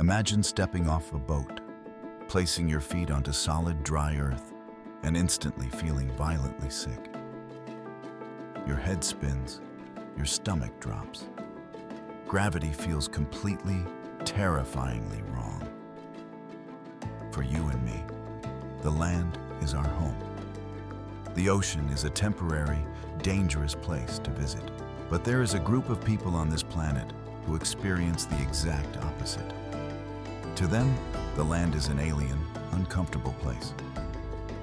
Imagine stepping off a boat, placing your feet onto solid, dry earth, and instantly feeling violently sick. Your head spins, your stomach drops. Gravity feels completely, terrifyingly wrong. For you and me, the land is our home. The ocean is a temporary, dangerous place to visit. But there is a group of people on this planet who experience the exact opposite. To them, the land is an alien, uncomfortable place.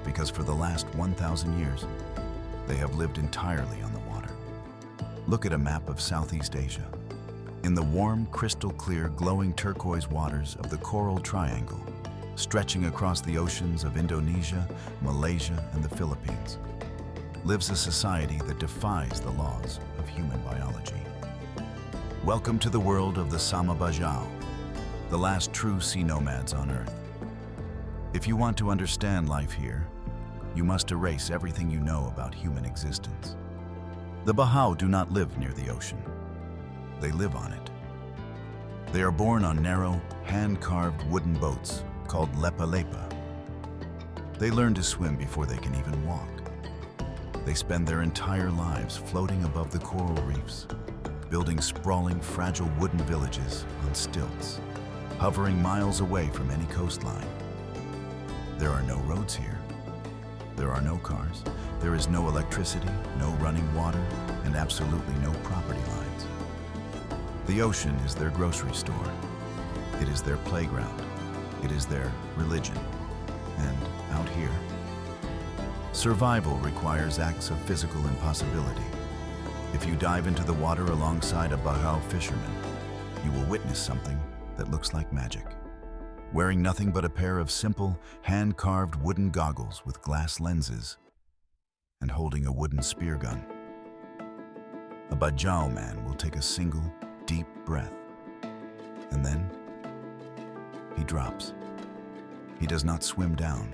Because for the last 1,000 years, they have lived entirely on the water. Look at a map of Southeast Asia. In the warm, crystal-clear, glowing turquoise waters of the Coral Triangle, stretching across the oceans of Indonesia, Malaysia, and the Philippines, lives a society that defies the laws of human biology. Welcome to the world of the Sama Bajau, the last true sea nomads on Earth. If you want to understand life here, you must erase everything you know about human existence. The Bajau do not live near the ocean. They live on it. They are born on narrow, hand-carved wooden boats called lepa-lepa. They learn to swim before they can even walk. They spend their entire lives floating above the coral reefs, building sprawling, fragile wooden villages on stilts, hovering miles away from any coastline. There are no roads here. There are no cars. There is no electricity, no running water, and absolutely no property lines. The ocean is their grocery store. It is their playground. It is their religion. And out here, survival requires acts of physical impossibility. If you dive into the water alongside a Bajau fisherman, you will witness something that looks like magic. Wearing nothing but a pair of simple, hand-carved wooden goggles with glass lenses and holding a wooden spear gun, a Bajau man will take a single, deep breath, and then he drops. He does not swim down.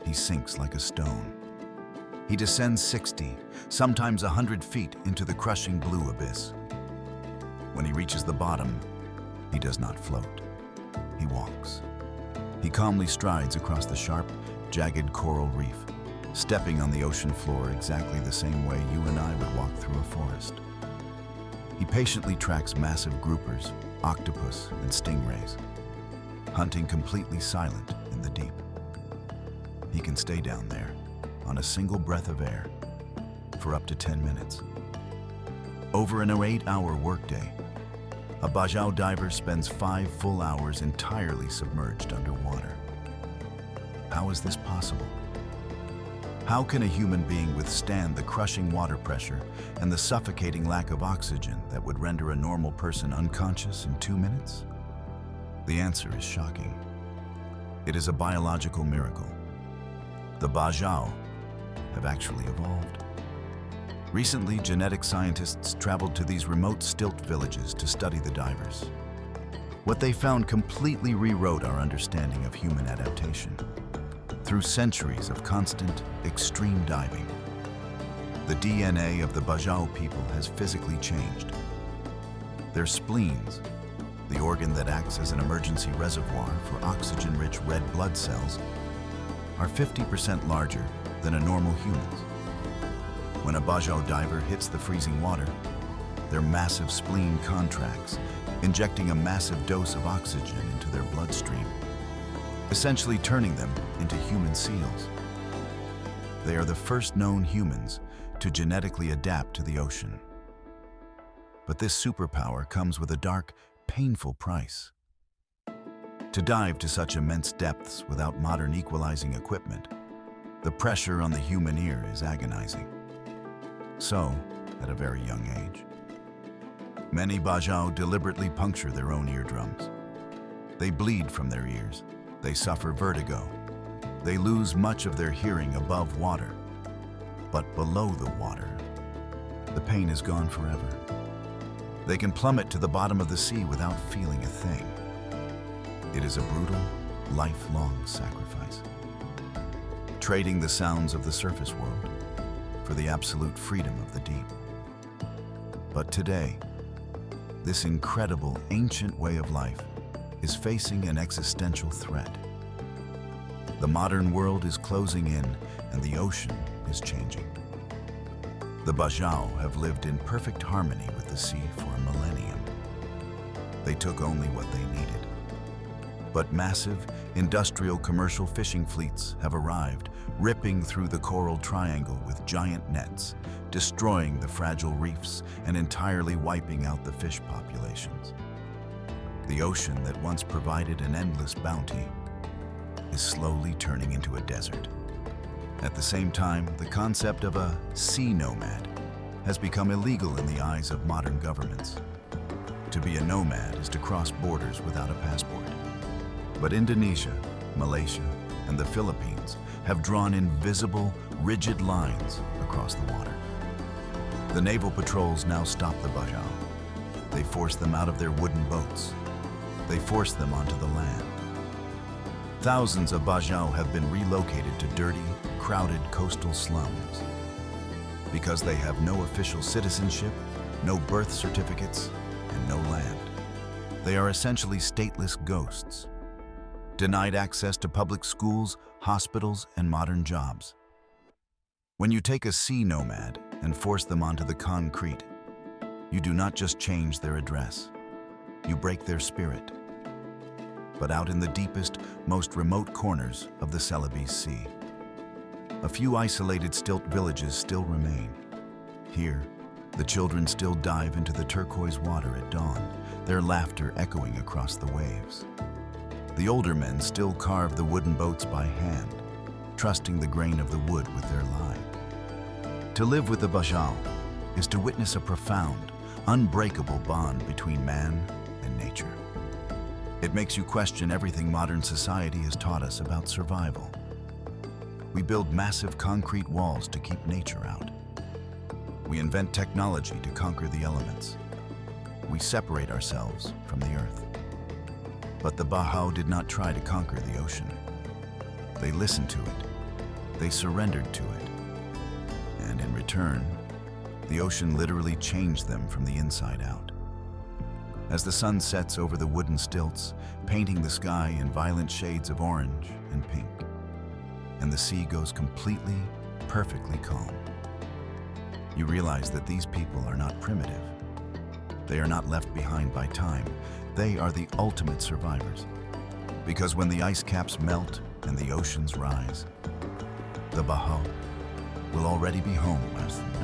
He sinks like a stone. He descends 60, sometimes 100 feet into the crushing blue abyss. When he reaches the bottom, he does not float. He walks. He calmly strides across the sharp, jagged coral reef, stepping on the ocean floor exactly the same way you and I would walk through a forest. He patiently tracks massive groupers, octopus, and stingrays, hunting completely silent in the deep. He can stay down there, on a single breath of air, for up to 10 minutes. Over an 8-hour workday, a Bajau diver spends 5 full hours entirely submerged underwater. How is this possible? How can a human being withstand the crushing water pressure and the suffocating lack of oxygen that would render a normal person unconscious in 2 minutes? The answer is shocking. It is a biological miracle. The Bajau have actually evolved. Recently, genetic scientists traveled to these remote stilt villages to study the divers. What they found completely rewrote our understanding of human adaptation. Through centuries of constant, extreme diving, the DNA of the Bajau people has physically changed. Their spleens, the organ that acts as an emergency reservoir for oxygen-rich red blood cells, are 50% larger than a normal human's. When a Bajau diver hits the freezing water, their massive spleen contracts, injecting a massive dose of oxygen into their bloodstream, essentially turning them into human seals. They are the first known humans to genetically adapt to the ocean. But this superpower comes with a dark, painful price. To dive to such immense depths without modern equalizing equipment, the pressure on the human ear is agonizing. So, at a very young age, many Bajau deliberately puncture their own eardrums. They bleed from their ears. They suffer vertigo. They lose much of their hearing above water. But below the water, the pain is gone forever. They can plummet to the bottom of the sea without feeling a thing. It is a brutal, lifelong sacrifice. Trading the sounds of the surface world for the absolute freedom of the deep. But today, this incredible, ancient way of life is facing an existential threat. The modern world is closing in and the ocean is changing. The bajau have lived in perfect harmony with the sea for a millennium. They took only what they needed. But massive, industrial commercial fishing fleets have arrived, ripping through the coral triangle with giant nets, destroying the fragile reefs and entirely wiping out the fish populations. The ocean that once provided an endless bounty is slowly turning into a desert. At the same time, the concept of a sea nomad has become illegal in the eyes of modern governments. To be a nomad is to cross borders without a passport. But Indonesia, Malaysia, and the Philippines have drawn invisible, rigid lines across the water. The naval patrols now stop the bajau. They force them out of their wooden boats. They force them onto the land. Thousands of bajau have been relocated to dirty, crowded coastal slums. Because they have no official citizenship, no birth certificates, and no land. They are essentially stateless ghosts, denied access to public schools, hospitals, and modern jobs. When you take a sea nomad and force them onto the concrete, you do not just change their address, you break their spirit. But out in the deepest, most remote corners of the Celebes Sea, a few isolated stilt villages still remain. Here, the children still dive into the turquoise water at dawn, their laughter echoing across the waves. The older men still carve the wooden boats by hand, trusting the grain of the wood with their line. To live with the bajau is to witness a profound, unbreakable bond between man and nature. It makes you question everything modern society has taught us about survival. We build massive concrete walls to keep nature out. We invent technology to conquer the elements. We separate ourselves from the earth. But the bajau did not try to conquer the ocean. They listened to it. They surrendered to it. And in return, the ocean literally changed them from the inside out. As the sun sets over the wooden stilts, painting the sky in violent shades of orange and pink, and the sea goes completely, perfectly calm, you realize that these people are not primitive. They are not left behind by time. They are the ultimate survivors. Because when the ice caps melt and the oceans rise, the bajau will already be home as the